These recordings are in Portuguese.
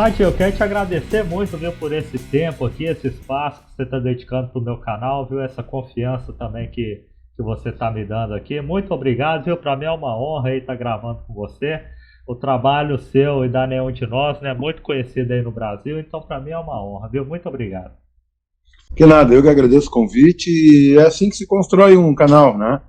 Tati, eu quero te agradecer muito, viu, por esse tempo aqui, esse espaço que você está dedicando para o meu canal, viu, essa confiança também que você está me dando aqui. Muito obrigado, viu, para mim é uma honra estar gravando com você. O trabalho seu e da Nenhum de Nós, né, é muito conhecido aí no Brasil, então para mim é uma honra, viu, muito obrigado. Que nada, eu que agradeço o convite e é assim que se constrói um canal, né?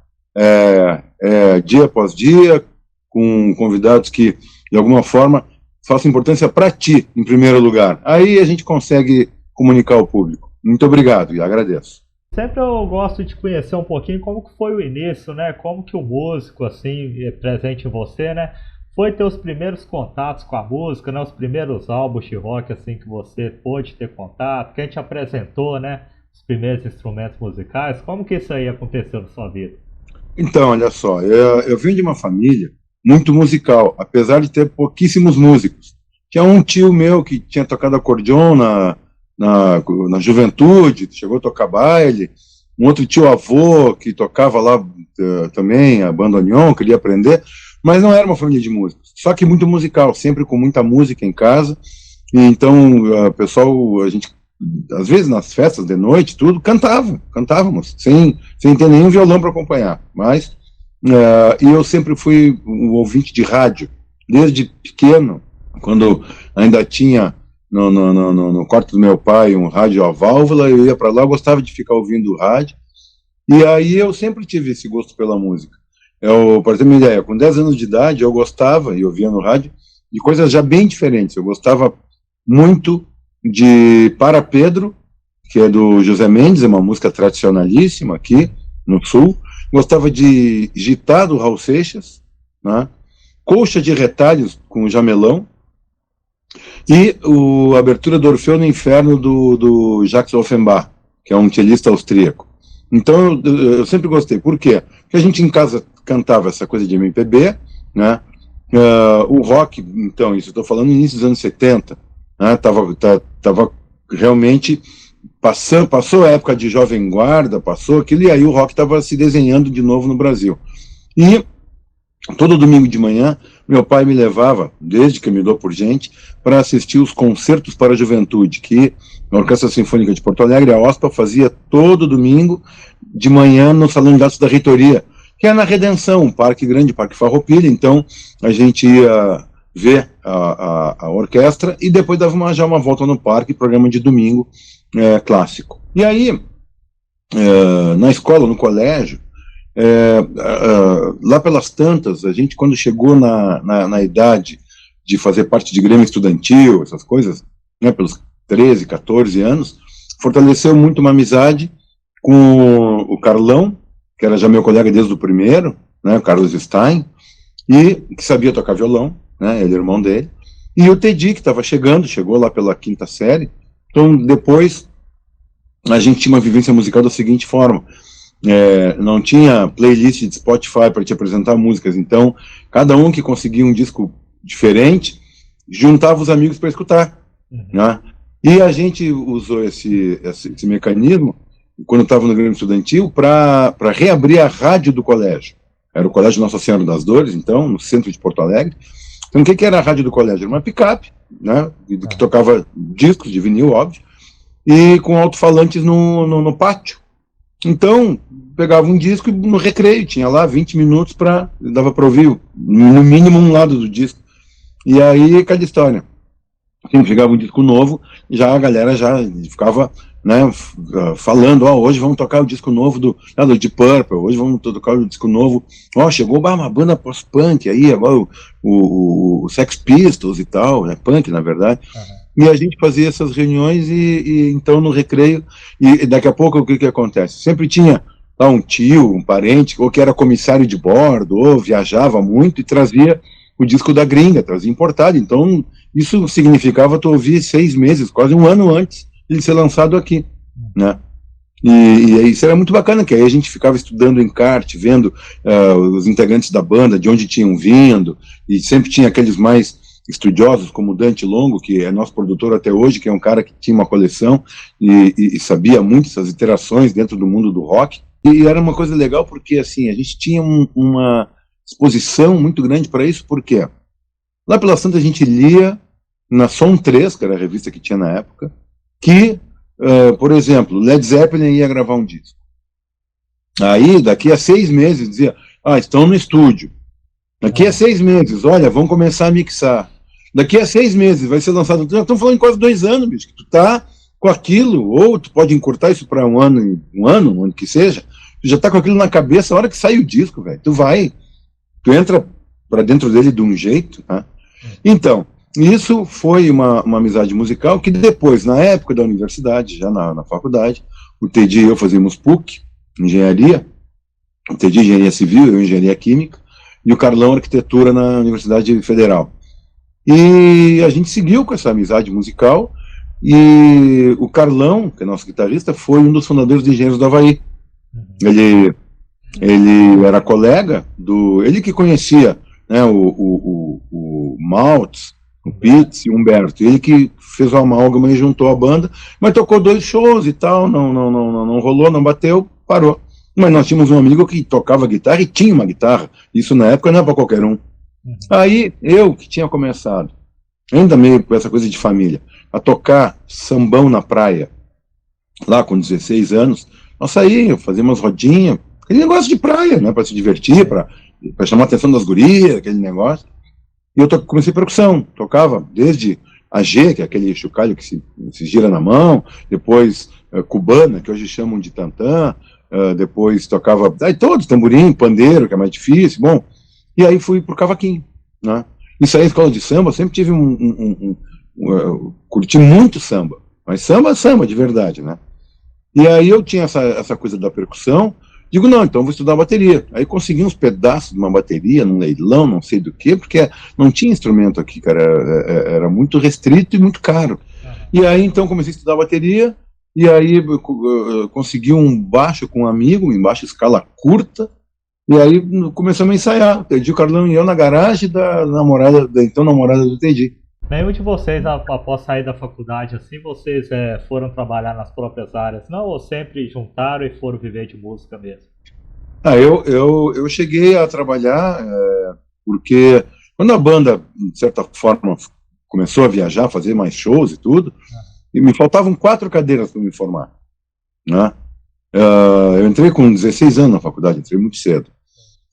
Dia após dia, com convidados que, de alguma forma, façam importância para ti, em primeiro lugar. Aí a gente consegue comunicar ao público. Muito obrigado e agradeço. Sempre eu gosto de conhecer um pouquinho como que foi o início, né? Como que o músico, assim, presente em você, né? Foi ter os primeiros contatos com a música, né? Os primeiros álbuns de rock, assim, que você pôde ter contato, quem te apresentou, né? Os primeiros instrumentos musicais. Como que isso aí aconteceu na sua vida? Então, olha só, eu vim de uma família muito musical, apesar de ter pouquíssimos músicos. Tinha um tio meu que tinha tocado acordeon na juventude, chegou a tocar baile, um outro tio-avô que tocava lá também, a bandoneon, queria aprender, mas não era uma família de músicos, só que muito musical, sempre com muita música em casa, e então, pessoal, a gente, às vezes nas festas de noite, tudo, cantávamos, sem ter nenhum violão para acompanhar, mas, e eu sempre fui um ouvinte de rádio, desde pequeno, quando ainda tinha no quarto do meu pai um rádio a válvula, eu ia para lá, eu gostava de ficar ouvindo rádio, e aí eu sempre tive esse gosto pela música. Para ter uma ideia, com 10 anos de idade eu gostava, e ouvia no rádio, de coisas já bem diferentes. Eu gostava muito de Para Pedro, que é do José Mendes, é uma música tradicionalíssima aqui no Sul. Gostava de Gitá, do Raul Seixas, né? Colcha de Retalhos, com o Jamelão, e a abertura do Orfeu no Inferno, do Jacques Offenbach, que é um cellista austríaco. Então eu sempre gostei. Por quê? Porque a gente em casa cantava essa coisa de MPB, né? O rock, então, isso eu estou falando no início dos anos 70, né? Tava realmente passou a época de Jovem Guarda, passou aquilo, e aí o rock estava se desenhando de novo no Brasil. E todo domingo de manhã, meu pai me levava, desde que eu me dou por gente, para assistir os concertos para a juventude, que a Orquestra Sinfônica de Porto Alegre, a OSPA, fazia todo domingo de manhã no Salão de Atos da Reitoria, que é na Redenção, um parque grande, Parque Farroupilha. Então a gente ia ver a orquestra e depois dava já uma volta no parque, programa de domingo clássico. E aí, na escola, no colégio, lá pelas tantas, a gente, quando chegou na idade de fazer parte de grêmio estudantil, essas coisas, né, pelos 13, 14 anos, fortaleceu muito uma amizade com o Carlão, que era já meu colega desde o primeiro, né, o Carlos Stein, e que sabia tocar violão, né, ele é irmão dele, e o Tedi, que estava chegou lá pela quinta série. Então depois a gente tinha uma vivência musical da seguinte forma: não tinha playlist de Spotify para te apresentar músicas, então cada um que conseguia um disco diferente juntava os amigos para escutar, né? E a gente usou esse mecanismo quando estava no Grêmio Estudantil para reabrir a rádio do colégio. Era o Colégio Nossa Senhora das Dores, então, no centro de Porto Alegre. Então o que era a rádio do colégio? Era uma picape, né, que tocava discos de vinil, óbvio, e com alto-falantes no pátio. Então, pegava um disco e no recreio, tinha lá 20 minutos dava para ouvir, no mínimo, um lado do disco. E aí, cada história. Sempre chegava um disco novo, já a galera já ficava, né, falando, hoje vamos tocar o disco novo do Deep Purple, hoje vamos tocar o disco novo, chegou uma banda post-punk aí, agora o Sex Pistols e tal, né, punk, na verdade. E a gente fazia essas reuniões e então no recreio, e daqui a pouco o que acontece? Sempre tinha lá um tio, um parente, ou que era comissário de bordo, ou viajava muito e trazia o disco da gringa, trazia importado. Então isso significava tu ouvir 6 meses, quase um ano antes de ele ser lançado aqui, né? E isso era muito bacana, que aí a gente ficava estudando encarte, vendo os integrantes da banda, de onde tinham vindo, e sempre tinha aqueles mais estudiosos, como o Dante Longo, que é nosso produtor até hoje, que é um cara que tinha uma coleção e sabia muito essas interações dentro do mundo do rock. E era uma coisa legal porque, assim, a gente tinha uma exposição muito grande para isso, porque lá pela Santa a gente lia na Som 3, que era a revista que tinha na época, que, por exemplo, Led Zeppelin ia gravar um disco. Aí, daqui a 6 meses, dizia, estão no estúdio. Daqui a 6 meses, olha, vão começar a mixar. Daqui a 6 meses vai ser lançado. Estamos falando em quase 2 anos, bicho, que tu tá com aquilo, ou tu pode encurtar isso para um ano que seja, tu já tá com aquilo na cabeça, a hora que sai o disco, velho, tu entra para dentro dele de um jeito, né? Então, isso foi uma amizade musical que depois, na época da universidade, já na faculdade, o Teddy e eu fazíamos PUC, engenharia, o Teddy engenharia civil, eu engenharia química, e o Carlão arquitetura na Universidade Federal. E a gente seguiu com essa amizade musical, e o Carlão, que é nosso guitarrista, foi um dos fundadores de Engenheiros do Havaí. Ele era colega ele que conhecia, né, o Maltz, o Pitts e o Humberto, ele que fez o amálgama e juntou a banda, mas tocou 2 shows e tal, não rolou, não bateu, parou. Mas nós tínhamos um amigo que tocava guitarra e tinha uma guitarra, isso na época não era para qualquer um. Aí eu, que tinha começado, ainda meio com essa coisa de família, a tocar sambão na praia, lá com 16 anos, nós saíamos, fazíamos rodinhas, aquele negócio de praia, né, para se divertir, para chamar a atenção das gurias, aquele negócio. E eu comecei percussão, tocava desde a G, que é aquele chocalho que se gira na mão, depois cubana, que hoje chamam de tantã, depois tocava todos, tamborim, pandeiro, que é mais difícil, bom, e aí fui pro cavaquinho, né? Isso aí, escola de samba, eu sempre tive curti muito samba, mas samba de verdade, né? E aí eu tinha essa coisa da percussão, digo, não, então eu vou estudar bateria. Aí consegui uns pedaços de uma bateria, num leilão, não sei do que, porque não tinha instrumento aqui, cara, era muito restrito e muito caro. E aí então comecei a estudar bateria, e aí eu consegui um baixo com um amigo, um baixo escala curta, e aí começamos a ensaiar, Teddy, o Carlão e eu na garagem da namorada do Teddy. Nenhum de vocês, após sair da faculdade, assim, vocês foram trabalhar nas próprias áreas, não? Ou sempre juntaram e foram viver de música mesmo? Eu cheguei a trabalhar porque quando a banda, de certa forma, começou a viajar, fazer mais shows e tudo, e me faltavam 4 cadeiras para me formar, né? Eu entrei com 16 anos na faculdade, entrei muito cedo.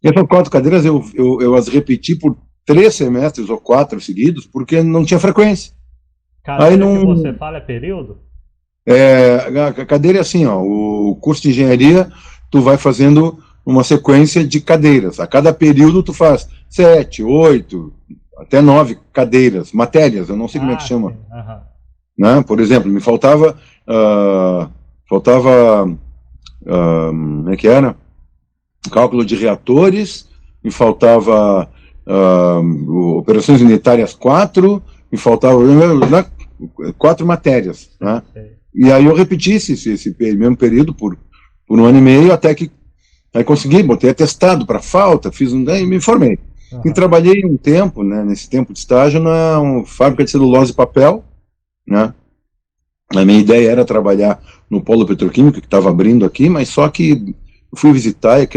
E essas 4 cadeiras eu as repeti por 3 semestres ou 4 seguidos, porque não tinha frequência. Cadeira que você fala é período? A cadeira é assim, ó, o curso de engenharia, tu vai fazendo uma sequência de cadeiras. A cada período tu faz 7, 8, até 9 cadeiras, matérias, eu não sei como é que chama. Né? Por exemplo, me faltava como é que era? Cálculo de reatores, me faltava operações unitárias 4, me faltava 4 matérias, né? E aí eu repeti esse mesmo período por 1 ano e meio, até que aí consegui, botei atestado para falta, e me formei. E trabalhei um tempo, né, nesse tempo de estágio, na fábrica de celulose e papel, né? A minha ideia era trabalhar no polo petroquímico que estava abrindo aqui, mas só que eu fui visitar e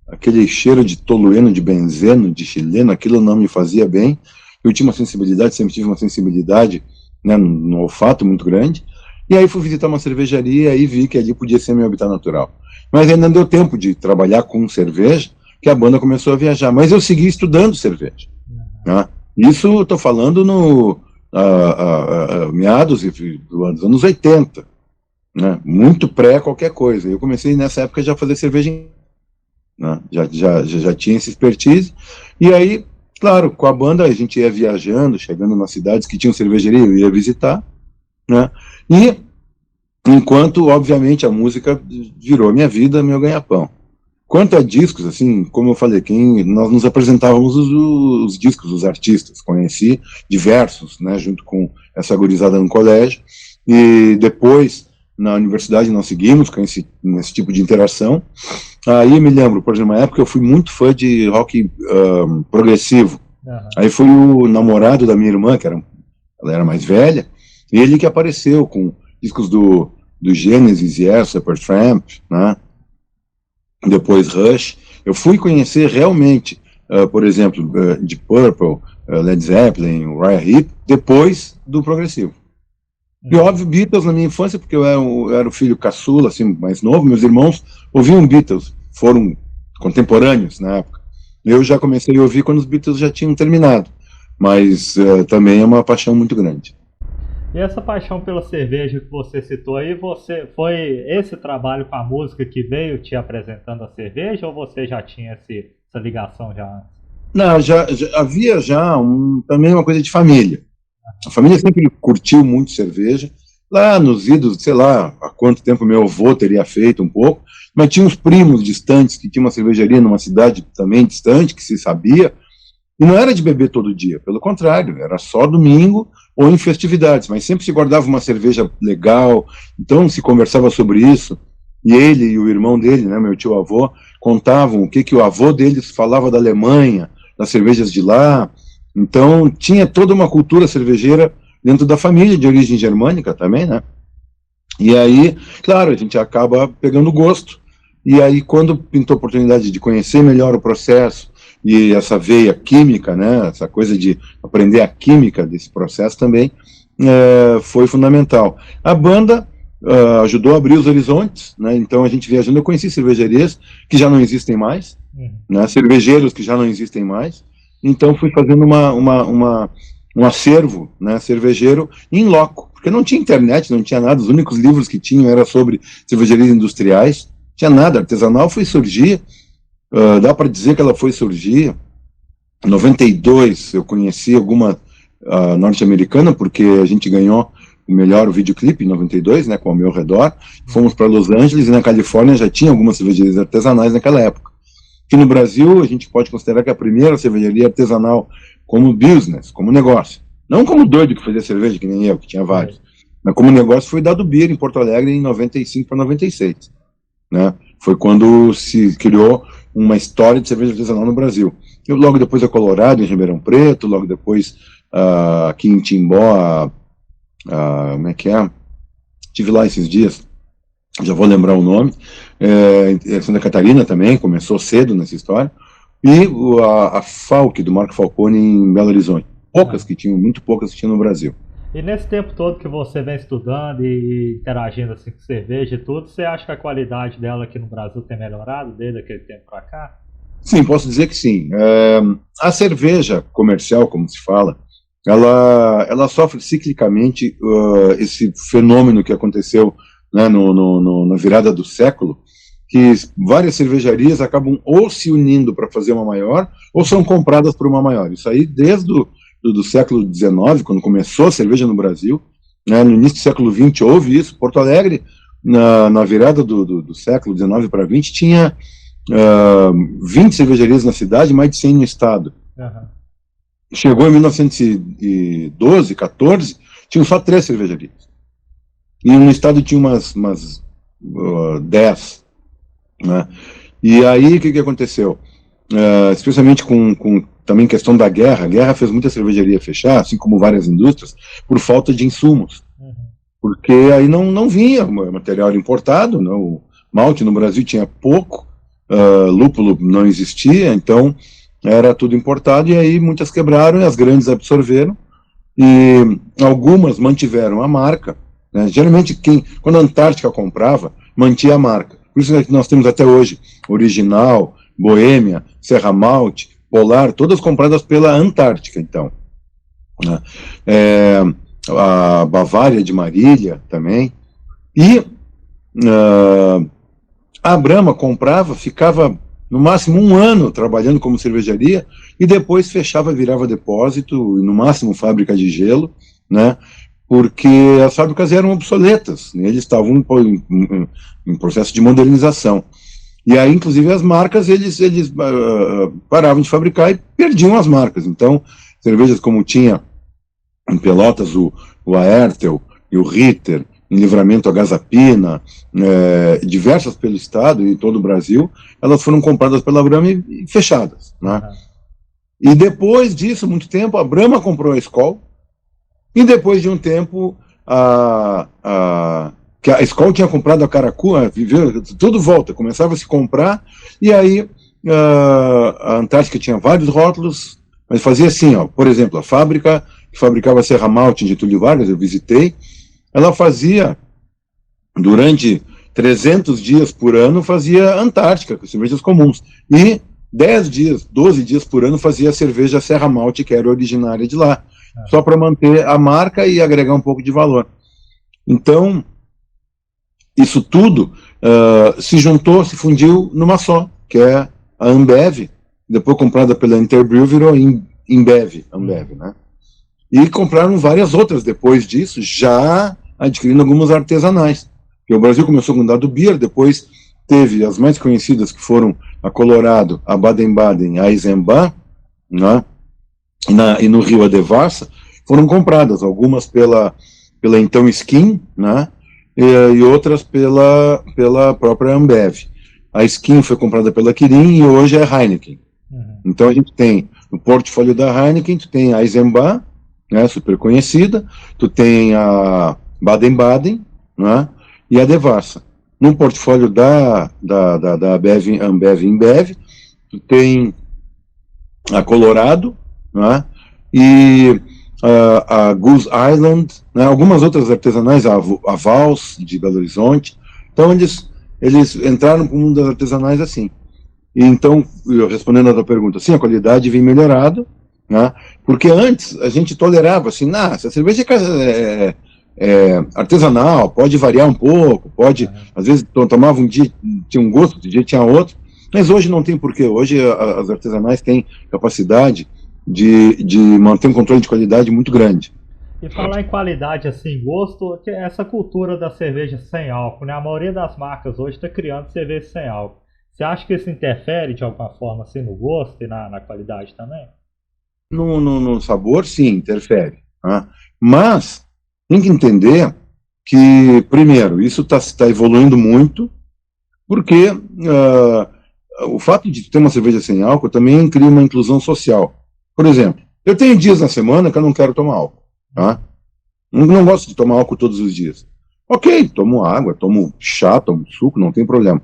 aquele cheiro de tolueno, de benzeno, de chileno, aquilo não me fazia bem. Eu tinha uma sensibilidade, sempre tive uma sensibilidade, né, no olfato muito grande. E aí fui visitar uma cervejaria e vi que ali podia ser meu habitat natural. Mas ainda não deu tempo de trabalhar com cerveja, que a banda começou a viajar. Mas eu segui estudando cerveja. Né? Isso eu estou falando no meados dos anos 80. Né? Muito pré qualquer coisa. Eu comecei nessa época já a fazer cerveja, né? Já tinha esse expertise. E aí, claro, com a banda a gente ia viajando, chegando nas cidades que tinham cervejaria, eu ia visitar, né? E enquanto, obviamente, a música virou minha vida, meu ganha-pão. Quanto a discos, assim, como eu falei, nós nos apresentávamos os discos, os artistas, conheci diversos, né, junto com essa gurizada no colégio, e depois, na universidade, nós seguimos com esse tipo de interação. Aí me lembro, por exemplo, uma época eu fui muito fã de rock progressivo. Aí foi o namorado da minha irmã, ela era mais velha, ele que apareceu com discos do Genesis, Yes, Supertramp, né? Depois Rush. Eu fui conhecer realmente, por exemplo, Deep Purple, Led Zeppelin, Uriah Heep, depois do progressivo. E óbvio, Beatles na minha infância, porque eu era o filho caçula, assim, mais novo, meus irmãos ouviam Beatles, foram contemporâneos na época. Eu já comecei a ouvir quando os Beatles já tinham terminado, mas também é uma paixão muito grande. E essa paixão pela cerveja que você citou aí, foi esse trabalho com a música que veio te apresentando a cerveja, ou você já tinha essa ligação já antes? Não, já havia também uma coisa de família. A família sempre curtiu muito cerveja. Lá nos idos, sei lá, há quanto tempo meu avô teria feito um pouco, mas tinha uns primos distantes que tinham uma cervejaria numa cidade também distante, que se sabia, e não era de beber todo dia, pelo contrário, era só domingo ou em festividades, mas sempre se guardava uma cerveja legal, então se conversava sobre isso, e ele e o irmão dele, né, meu tio-avô, contavam o que o avô deles falava da Alemanha, das cervejas de lá. Então tinha toda uma cultura cervejeira dentro da família de origem germânica também, né? E aí, claro, a gente acaba pegando gosto. E aí, quando pintou a oportunidade de conhecer melhor o processo e essa veia química, né, essa coisa de aprender a química desse processo também, foi fundamental. A banda ajudou a abrir os horizontes, né? Então a gente viajando, eu conheci cervejarias que já não existem mais, né, cervejeiros que já não existem mais. Então fui fazendo um acervo, né, cervejeiro em loco, porque não tinha internet, não tinha nada, os únicos livros que tinham era sobre cervejarias industriais, não tinha nada, artesanal foi surgir, dá para dizer que ela foi surgir. Em 92 eu conheci alguma norte-americana, porque a gente ganhou o melhor videoclipe em 92, né, com Ao Meu Redor, fomos para Los Angeles, e na Califórnia já tinha algumas cervejarias artesanais naquela época. Aqui no Brasil, a gente pode considerar que a primeira cervejaria artesanal como business, como negócio, não como doido que fazia cerveja, que nem eu, que tinha vários, mas como negócio foi dado Beer em Porto Alegre em 95 para 96, né? Foi quando se criou uma história de cerveja artesanal no Brasil. E logo depois a Colorado, em Ribeirão Preto, logo depois aqui em Timbó, como é que é? Estive lá esses dias, já vou lembrar o nome, Santa Catarina também, começou cedo nessa história, e a Falck, do Marco Falcone, em Belo Horizonte. Muito poucas que tinham no Brasil. E nesse tempo todo que você vem estudando e interagindo assim com cerveja e tudo, você acha que a qualidade dela aqui no Brasil tem melhorado desde aquele tempo para cá? Sim, posso dizer que sim. A cerveja comercial, como se fala, ela sofre ciclicamente esse fenômeno que aconteceu, né, na virada do século, que várias cervejarias acabam ou se unindo para fazer uma maior, ou são compradas por uma maior. Isso aí desde do século XIX, quando começou a cerveja no Brasil, né, no início do século XX houve isso. Porto Alegre, na virada do século XIX para XX, tinha 20 cervejarias na cidade, mais de 100 no estado. Uhum. Chegou em 1912, 14, tinham só 3 cervejarias. E no estado tinha umas 10. Né? E aí, o que aconteceu? Especialmente com também questão da guerra, a guerra fez muita cervejaria fechar, assim como várias indústrias, por falta de insumos. Uhum. Porque aí não vinha material importado, não, o malte no Brasil tinha pouco, lúpulo não existia, então era tudo importado, e aí muitas quebraram, e as grandes absorveram, e algumas mantiveram a marca, né? Geralmente, quando a Antártica comprava, mantinha a marca. Por isso que nós temos até hoje Original, Boêmia, Serra Malte, Polar, todas compradas pela Antártica, então. Né? A Bavária de Marília também. E a Brahma comprava, ficava no máximo 1 ano trabalhando como cervejaria, e depois fechava, virava depósito, no máximo fábrica de gelo, né? Porque as fábricas eram obsoletas, né? Eles estavam em processo de modernização. E aí, inclusive, as marcas, eles paravam de fabricar e perdiam as marcas. Então, cervejas como tinha em Pelotas o Aertel e o Ritter, em Livramento a Gazapina, diversas pelo estado e todo o Brasil, elas foram compradas pela Brahma e fechadas. Né? E depois disso, muito tempo, a Brahma comprou a Skol, e depois de um tempo, que a Skol tinha comprado a Caracu, tudo volta, começava a se comprar, e aí a Antártica tinha vários rótulos, Mas fazia assim, ó, por exemplo, a fábrica que fabricava Serra Malte em Getúlio Vargas, eu visitei, ela fazia, durante 300 dias por ano, fazia Antártica, com cervejas comuns. E 10 dias, 12 dias por ano, fazia a cerveja Serra Malte, que era originária de lá, só para manter a marca e agregar um pouco de valor. Então, isso tudo se juntou, se fundiu numa só, que é a Ambev, depois comprada pela Interbrew, virou Ambev, né? E compraram várias outras depois disso, já adquirindo algumas artesanais. Porque o Brasil começou com Dado Beer, depois teve as mais conhecidas, que foram a Colorado, a Baden-Baden, a Eisenbahn, né? E no Rio a Devassa, foram compradas, algumas pela então Skin, né? E outras pela própria Ambev. A Skin foi comprada pela Kirin e hoje é Heineken. Então a gente tem no portfólio da Heineken, tu tem a Eisenbahn, né, super conhecida, tu tem a Baden-Baden, né, e a Devassa. No portfólio da Ambev InBev, tu tem a Colorado, né, e a Goose Island, né, algumas outras artesanais, a Vals, de Belo Horizonte. Então eles entraram para o mundo das artesanais assim. E então, respondendo a tua pergunta, sim, a qualidade vem melhorada, né, porque antes a gente tolerava assim, essa cerveja é artesanal, pode variar um pouco, pode, às vezes tomava um dia, tinha um gosto, outro dia tinha outro, mas hoje não tem porquê. Hoje as artesanais têm capacidade de manter um controle de qualidade muito grande. E falar em qualidade, assim, gosto, que é essa cultura da cerveja sem álcool, né? A maioria das marcas hoje está criando cerveja sem álcool. Você acha que isso interfere de alguma forma assim no gosto e na qualidade também? No sabor, sim, interfere. Tá? Mas tem que entender que, primeiro, isso está evoluindo muito, porque o fato de ter uma cerveja sem álcool também cria uma inclusão social. Por exemplo, eu tenho dias na semana que eu não quero tomar álcool. Tá? Não gosto de tomar álcool todos os dias. Ok, tomo água, tomo chá, tomo suco, não tem problema.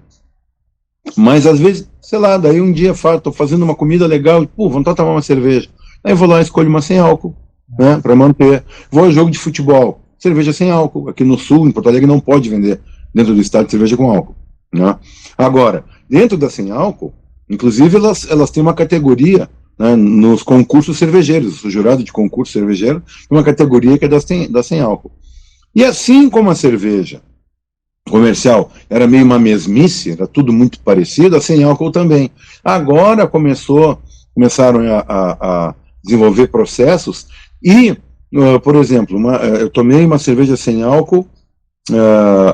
Mas às vezes, sei lá, daí um dia estou fazendo uma comida legal e, vontade de tomar uma cerveja. Aí eu vou lá e escolho uma sem álcool, né, para manter. Vou ao jogo de futebol, cerveja sem álcool. Aqui no Sul, em Porto Alegre, não pode vender dentro do estado cerveja com álcool. Né? Agora, dentro da sem álcool, inclusive elas têm uma categoria, né, nos concursos cervejeiros. O jurado de concurso cervejeiro tem uma categoria que é da sem álcool. E assim como a cerveja comercial era meio uma mesmice, era tudo muito parecido, a sem álcool também. Agora começaram a desenvolver processos e, por exemplo, eu tomei uma cerveja sem álcool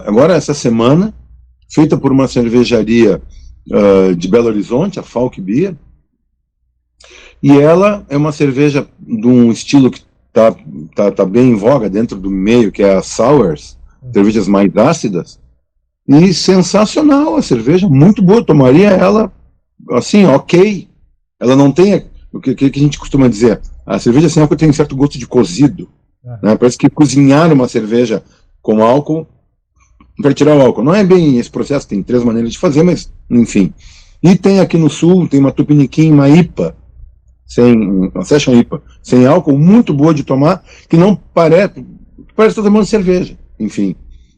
agora essa semana, feita por uma cervejaria de Belo Horizonte, a Falk Beer, e ela é uma cerveja de um estilo que tá bem em voga dentro do meio, que é a Sours, cervejas mais ácidas, e sensacional a cerveja, muito boa, tomaria ela assim, ok. Ela não tem o que a gente costuma dizer, a cerveja sem álcool tem um certo gosto de cozido, né? Parece que cozinhar uma cerveja com álcool para tirar o álcool, não é bem esse processo, tem 3 maneiras de fazer, mas enfim. E tem aqui no sul, tem uma Tupiniquim, uma IPA, uma Session IPA, sem álcool, muito boa de tomar, que não parece que está tomando cerveja, enfim.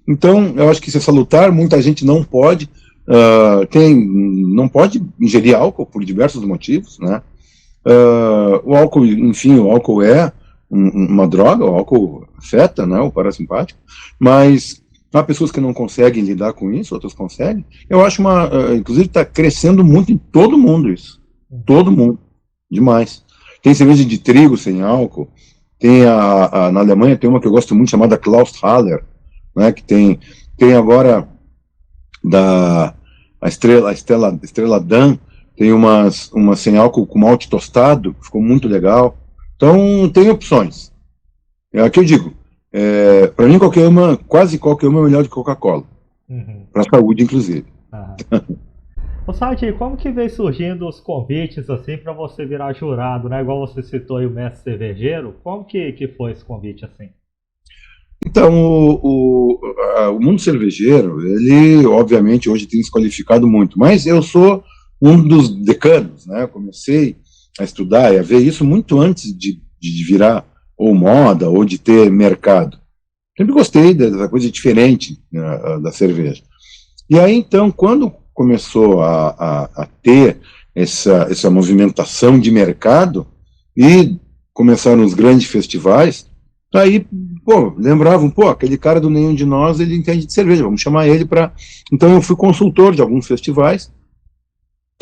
Então, eu acho que isso é salutar, muita gente não pode, não pode ingerir álcool por diversos motivos, né? O álcool, enfim, o álcool é uma droga, o álcool afeta, né, o parasimpático, mas há pessoas que não conseguem lidar com isso, outras conseguem. Eu acho inclusive está crescendo muito em todo mundo isso, todo mundo, demais. Tem cerveja de trigo sem álcool, tem na Alemanha tem uma que eu gosto muito chamada Klausthaler, né, que tem agora a Estrela Dan, tem umas sem álcool com malte tostado, ficou muito legal. Então tem opções. É o que eu digo. Para mim quase qualquer uma é melhor do que Coca-Cola. Para a saúde, inclusive. Ô Sadi, como que veio surgindo os convites assim para você virar jurado, né? Igual você citou aí o mestre cervejeiro, como que foi esse convite assim? Então, o mundo cervejeiro, ele, obviamente, hoje tem se qualificado muito, mas eu sou um dos decanos, né? Eu comecei a estudar e a ver isso muito antes de virar ou moda ou de ter mercado. Sempre gostei dessa coisa diferente, né, da cerveja. E aí, então, quando começou a ter essa movimentação de mercado e começaram os grandes festivais, aí, pô, lembravam, pô, aquele cara do Nenhum de Nós, ele entende de cerveja, vamos chamar ele para... Então eu fui consultor de alguns festivais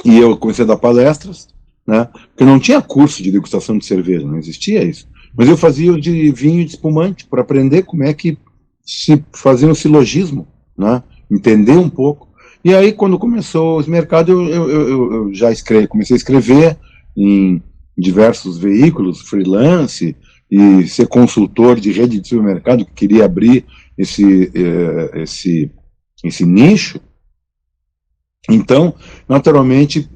e eu comecei a dar palestras, né, porque não tinha curso de degustação de cerveja, não existia isso. Mas eu fazia o de vinho de espumante para aprender como é que se fazia um silogismo, né, entender um pouco. E aí, quando começou os mercados, eu já comecei a escrever em diversos veículos, freelance, e ser consultor de rede de supermercado, que queria abrir esse nicho. Então, naturalmente,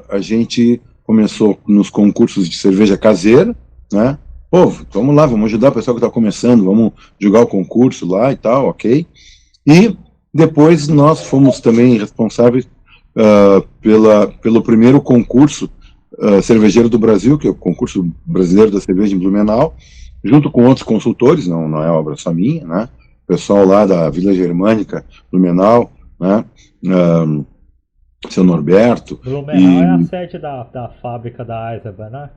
a gente começou nos concursos de cerveja caseira, né? Pô, vamos lá, vamos ajudar o pessoal que está começando, vamos jogar o concurso lá e tal, ok? E depois nós fomos também responsáveis pelo primeiro concurso cervejeiro do Brasil, que é o concurso brasileiro da cerveja em Blumenau, junto com outros consultores, não é obra só minha, né? O pessoal lá da Vila Germânica, Blumenau, né? Seu Norberto. Blumenau é a sede da fábrica da Eisenbahn, né?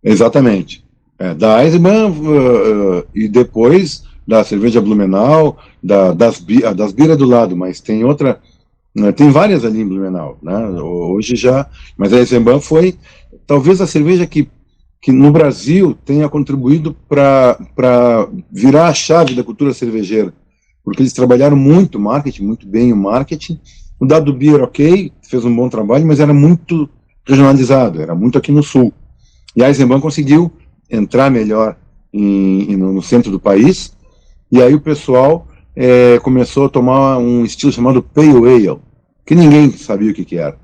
Exatamente. Da Eisenbahn e depois da cerveja Blumenau, das biras do lado, mas tem outra, tem várias ali em Blumenau, né? Hoje já, mas a Eisenbahn foi talvez a cerveja que no Brasil tenha contribuído para virar a chave da cultura cervejeira, porque eles trabalharam muito marketing, muito bem o marketing. O Dado Beer, ok, fez um bom trabalho, mas era muito regionalizado, era muito aqui no sul. E a Eisenbahn conseguiu entrar melhor no centro do país, e aí o pessoal começou a tomar um estilo chamado Pale Ale, que ninguém sabia o que era.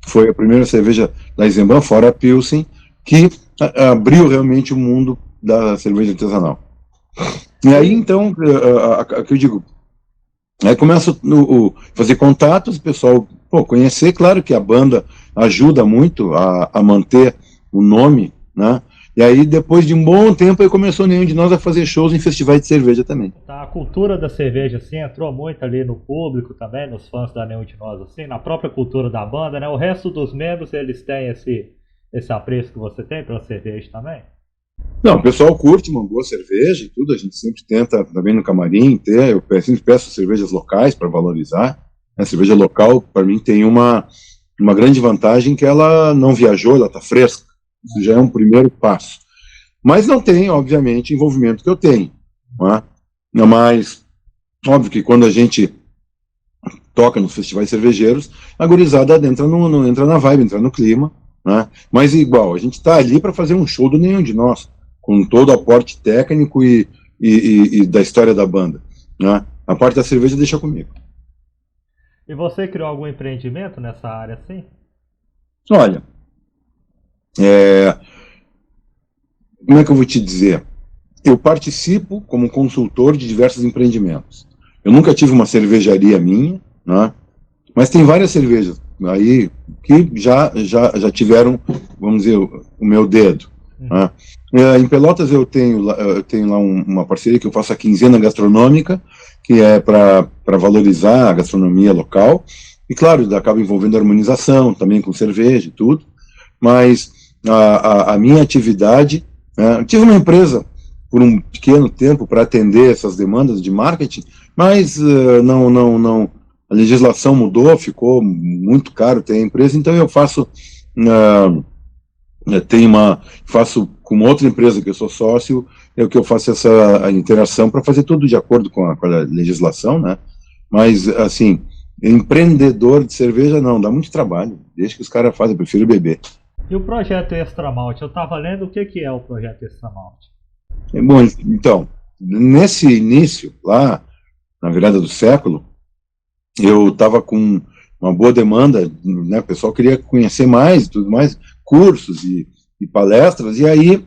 Foi a primeira cerveja da Eisenbahn, fora a Pilsen, que abriu realmente o mundo da cerveja artesanal. E aí, então, que eu digo, aí começa a fazer contatos, o pessoal conhecer, claro que a banda ajuda muito a manter o nome, né? E aí, depois de um bom tempo, aí começou Nenhum de Nós a fazer shows em festivais de cerveja também. A cultura da cerveja, assim, entrou muito ali no público também, nos fãs da Nenhum de Nós, assim, na própria cultura da banda, né? O resto dos membros, eles têm esse apreço que você tem pela cerveja também? Não, o pessoal curte uma boa cerveja e tudo, a gente sempre tenta também no camarim ter, eu sempre peço cervejas locais para valorizar. A cerveja local, para mim, tem uma grande vantagem que ela não viajou, ela está fresca. Isso já é um primeiro passo. Mas não tem, obviamente, envolvimento que eu tenho. Não é? Mas, óbvio que quando a gente toca nos festivais cervejeiros, a gurizada entra na vibe, entra no clima. Né? Mas, igual, a gente está ali para fazer um show do Nenhum de Nós, com todo o aporte técnico e da história da banda. Né? A parte da cerveja deixa comigo. E você criou algum empreendimento nessa área assim? Olha, como é que eu vou te dizer? Eu participo como consultor de diversos empreendimentos. Eu nunca tive uma cervejaria minha, né? Mas tem várias cervejas aí que já tiveram, vamos dizer, o meu dedo. Né? Em Pelotas eu tenho lá uma parceria que eu faço a quinzena gastronômica, que é para valorizar a gastronomia local, e claro, acaba envolvendo harmonização também com cerveja e tudo, mas a minha atividade, eu tive uma empresa por um pequeno tempo para atender essas demandas de marketing, mas não, a legislação mudou, ficou muito caro ter a empresa, então eu faço faço com outra empresa que eu sou sócio, que eu faço essa interação para fazer tudo de acordo com a legislação, né? Mas, assim, empreendedor de cerveja não, dá muito trabalho, deixa que os caras fazem, eu prefiro beber. E o projeto Extra Malte? Eu estava lendo o que é o projeto Extra Malte. Bom, então, nesse início, lá na virada do século, eu estava com uma boa demanda, né? O pessoal queria conhecer mais, tudo mais, cursos e palestras, e aí,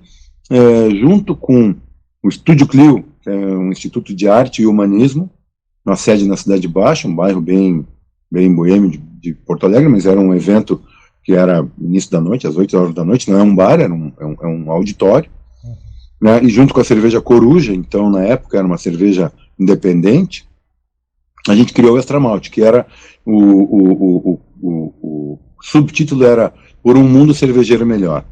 junto com o Estúdio Clio, que é um instituto de arte e humanismo, uma sede na Cidade Baixa, um bairro bem boêmio de Porto Alegre, mas era um evento que era início da noite, às 8 horas da noite, não é um bar, é um auditório, né, e junto com a cerveja Coruja, então na época era uma cerveja independente, a gente criou o Extra Malte, que era o subtítulo era Por um Mundo Cervejeiro Melhor.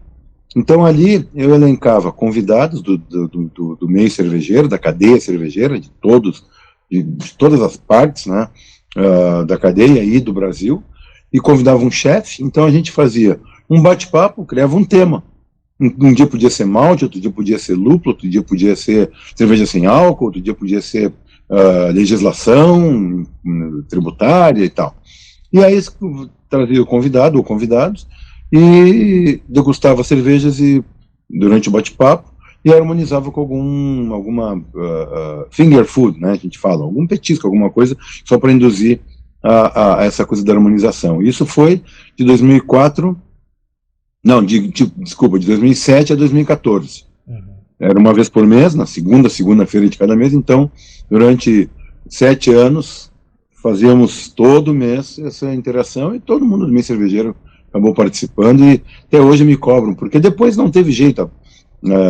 Então ali eu elencava convidados do meio cervejeiro, da cadeia cervejeira, de todas as partes, né, da cadeia aí do Brasil, e convidava um chefe. Então a gente fazia um bate-papo, criava um tema. Um dia podia ser malte, outro dia podia ser lúpulo, outro dia podia ser cerveja sem álcool, outro dia podia ser legislação tributária e tal. E aí trazia o convidado ou convidados e degustava cervejas durante o bate-papo e harmonizava com alguma finger food, né, a gente fala, algum petisco, alguma coisa, só para induzir a essa coisa da harmonização. Isso foi de 2004, não, desculpa, de 2007 a 2014. Era uma vez por mês, na segunda-feira de cada mês, então, durante 7 anos, fazíamos todo mês essa interação e todo mundo do meio cervejeiro acabou participando e até hoje me cobram, porque depois não teve jeito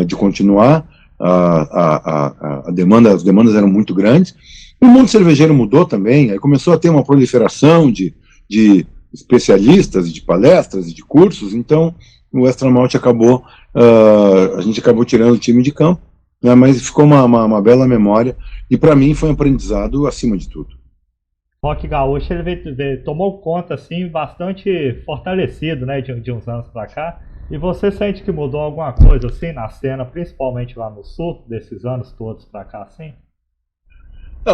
de continuar, as demandas eram muito grandes, o mundo cervejeiro mudou também, aí começou a ter uma proliferação de especialistas, de palestras e de cursos, então o Extra Malte acabou, a gente acabou tirando o time de campo, né, mas ficou uma bela memória, e para mim foi um aprendizado acima de tudo. Rock Gaúcho, ele tomou conta, assim, bastante fortalecido, né, de uns anos para cá. E você sente que mudou alguma coisa, assim, na cena, principalmente lá no sul, desses anos todos para cá, assim?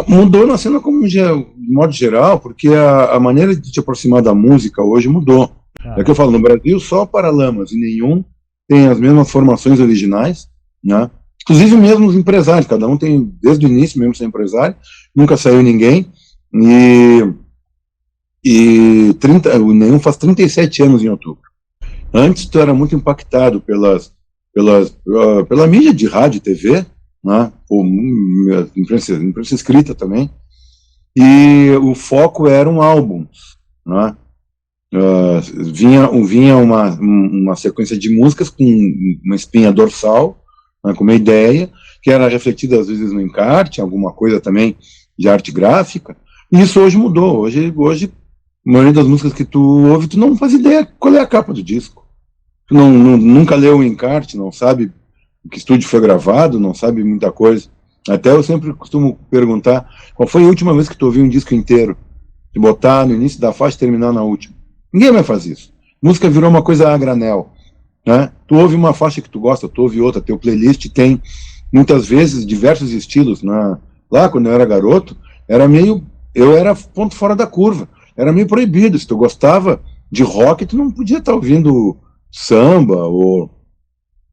Mudou na cena de modo geral, porque a maneira de te aproximar da música hoje mudou. É que eu falo, no Brasil só Paralamas e nenhum tem as mesmas formações originais, né? Inclusive mesmo os empresários, cada um tem, desde o início mesmo ser empresário, nunca saiu ninguém, o Nenhum faz 37 anos em outubro. Antes tu era muito impactado pela mídia de rádio e TV, né, ou imprensa escrita também, e o foco eram álbuns, né, vinha uma sequência de músicas com uma espinha dorsal, né, com uma ideia, que era refletida às vezes no encarte, alguma coisa também de arte gráfica, e isso hoje mudou. Hoje a maioria das músicas que tu ouve, tu não faz ideia qual é a capa do disco. Tu nunca leu o encarte, não sabe que estúdio foi gravado, não sabe muita coisa. Até eu sempre costumo perguntar qual foi a última vez que tu ouviu um disco inteiro, de botar no início da faixa e terminar na última. Ninguém vai fazer isso. Música virou uma coisa a granel, né? Tu ouve uma faixa que tu gosta, tu ouve outra, teu playlist tem muitas vezes diversos estilos, né? Lá quando eu era garoto, eu era ponto fora da curva, era meio proibido. Se tu gostava de rock, tu não podia estar ouvindo samba,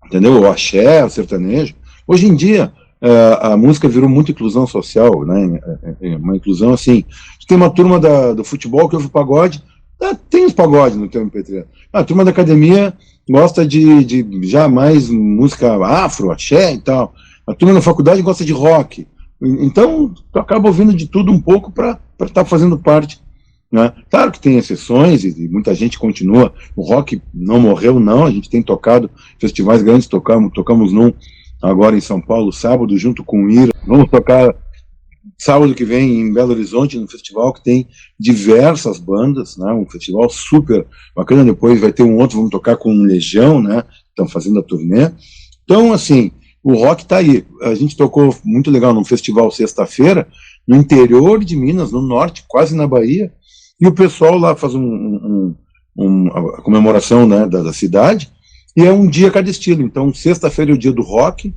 entendeu? O axé, o sertanejo. Hoje em dia, a música virou muito inclusão social, né? Uma inclusão assim. Tem uma turma do futebol que ouve pagode, tem os pagodes no teu MP3. A turma da academia gosta de já mais música afro, axé e tal. A turma da faculdade gosta de rock. Então, tu acaba ouvindo de tudo um pouco para estar fazendo parte, né? Claro que tem exceções e muita gente continua. O rock não morreu, não. A gente tem tocado festivais grandes, tocamos num agora em São Paulo, sábado, junto com o Ira. Vamos tocar sábado que vem em Belo Horizonte, num festival que tem diversas bandas, né? Um festival super bacana. Depois vai ter um outro, vamos tocar com Legião, né? Estão fazendo a turnê. Então, assim, o rock está aí. A gente tocou muito legal num festival sexta-feira, no interior de Minas, no norte, quase na Bahia, e o pessoal lá faz a comemoração, né, da cidade, e é um dia cada estilo. Então, sexta-feira é o dia do rock,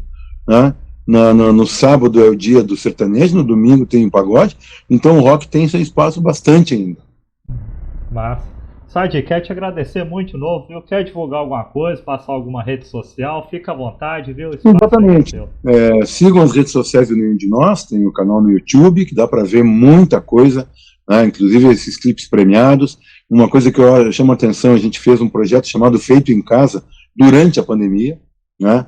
né? No sábado é o dia do sertanejo, no domingo tem o pagode, então o rock tem seu espaço bastante ainda. Massa. Sadi, quero te agradecer muito de novo, viu? Quer divulgar alguma coisa, passar alguma rede social, fica à vontade, viu? Exatamente. Sigam as redes sociais do Nenhum de Nós, tem o canal no YouTube, que dá para ver muita coisa, né? Inclusive esses clipes premiados. Uma coisa que eu chamo a atenção, a gente fez um projeto chamado Feito em Casa, durante a pandemia, né?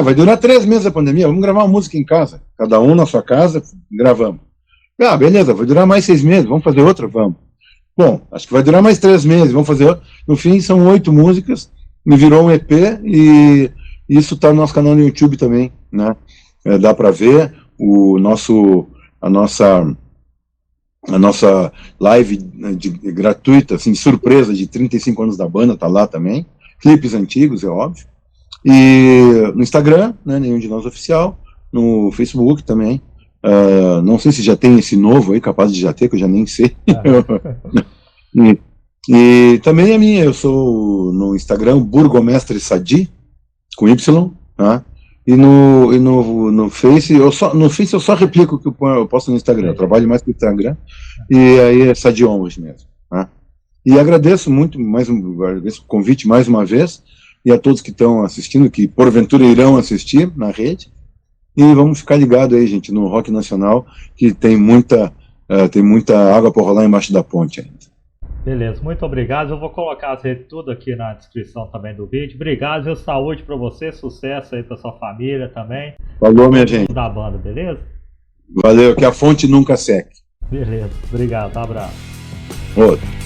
Vai durar 3 meses a pandemia, vamos gravar uma música em casa, cada um na sua casa, gravamos. Beleza, vai durar mais 6 meses, vamos fazer outra? Vamos. Bom, acho que vai durar mais 3 meses. Vamos fazer. No fim, são 8 músicas. Me virou um EP e isso está no nosso canal no YouTube também, né? Dá para ver a nossa live gratuita, assim, surpresa de 35 anos da banda, tá lá também. Clipes antigos, é óbvio. E no Instagram, né, Nenhum de Nós Oficial. No Facebook também. Não sei se já tem esse novo aí, capaz de já ter, que eu já nem sei. E também a minha, eu sou no Instagram Burgomestre Sadi, com Y, né? E no Face, no Face eu só replico o que eu posto no Instagram, eu trabalho mais no Instagram, e aí é Sadion hoje mesmo. Né? E agradeço muito, agradeço o convite mais uma vez, e a todos que estão assistindo, que porventura irão assistir na rede, e vamos ficar ligados aí, gente, no Rock Nacional, que tem muita água para rolar embaixo da ponte ainda. Beleza, muito obrigado. Eu vou colocar as redes tudo aqui na descrição também do vídeo. Obrigado, viu? Saúde pra você, sucesso aí pra sua família também. Falou, minha gente. Da banda, beleza? Valeu, que a fonte nunca seque. Beleza, obrigado, um abraço. Outro.